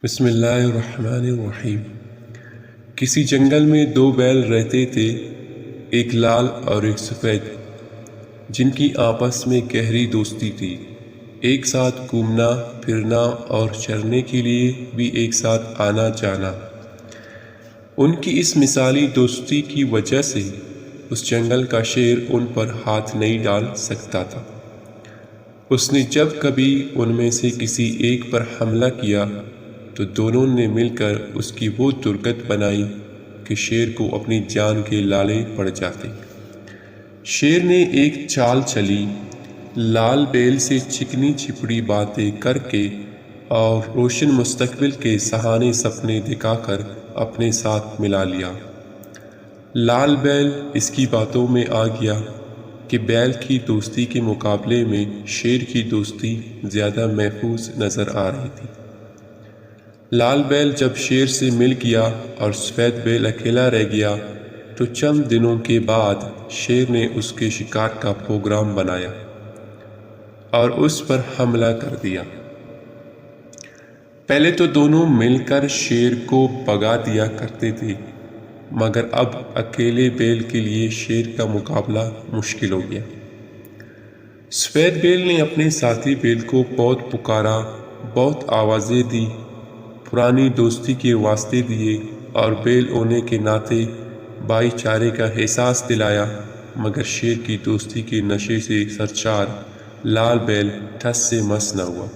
بسم اللہ الرحمن الرحیم۔ کسی جنگل میں دو بیل رہتے تھے، ایک لال اور ایک سفید، جن کی آپس میں گہری دوستی تھی۔ ایک ساتھ گھومنا پھرنا اور چرنے کے لیے بھی ایک ساتھ آنا جانا۔ ان کی اس مثالی دوستی کی وجہ سے اس جنگل کا شیر ان پر ہاتھ نہیں ڈال سکتا تھا۔ اس نے جب کبھی ان میں سے کسی ایک پر حملہ کیا تو دونوں نے مل کر اس کی وہ ترکت بنائی کہ شیر کو اپنی جان کے لالے پڑ جاتے۔ شیر نے ایک چال چلی، لال بیل سے چکنی چپڑی باتیں کر کے اور روشن مستقبل کے سہانے سپنے دکھا کر اپنے ساتھ ملا لیا۔ لال بیل اس کی باتوں میں آ گیا کہ بیل کی دوستی کے مقابلے میں شیر کی دوستی زیادہ محفوظ نظر آ رہی تھی۔ لال بیل جب شیر سے مل گیا اور سفید بیل اکیلا رہ گیا تو چند دنوں کے بعد شیر نے اس کے شکار کا پروگرام بنایا اور اس پر حملہ کر دیا۔ پہلے تو دونوں مل کر شیر کو بھگا دیا کرتے تھے، مگر اب اکیلے بیل کے لیے شیر کا مقابلہ مشکل ہو گیا۔ سفید بیل نے اپنے ساتھی بیل کو بہت پکارا، بہت آوازیں دی، پرانی دوستی کے واسطے دیے اور بیل ہونے کے ناطے بھائی چارے کا احساس دلایا، مگر شیر کی دوستی کے نشے سے سرشار لال بیل ٹھس سے مس نہ ہوا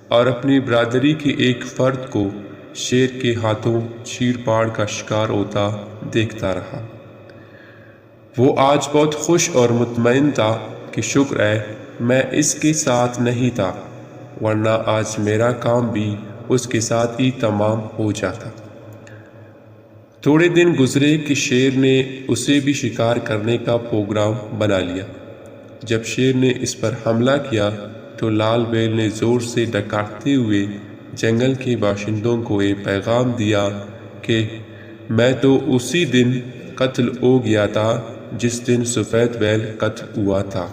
اور اپنی برادری کے ایک فرد کو شیر کے ہاتھوں چیر پاڑ کا شکار ہوتا دیکھتا رہا۔ وہ آج بہت خوش اور مطمئن تھا کہ شکر ہے میں اس کے ساتھ نہیں تھا، ورنہ آج میرا کام بھی اس کے ساتھ ہی تمام ہو جاتا۔ تھوڑے دن گزرے کہ شیر نے اسے بھی شکار کرنے کا پروگرام بنا لیا۔ جب شیر نے اس پر حملہ کیا تو لال بیل نے زور سے ڈکارتے ہوئے جنگل کے باشندوں کو یہ پیغام دیا کہ میں تو اسی دن قتل ہو گیا تھا جس دن سفید بیل قتل ہوا تھا۔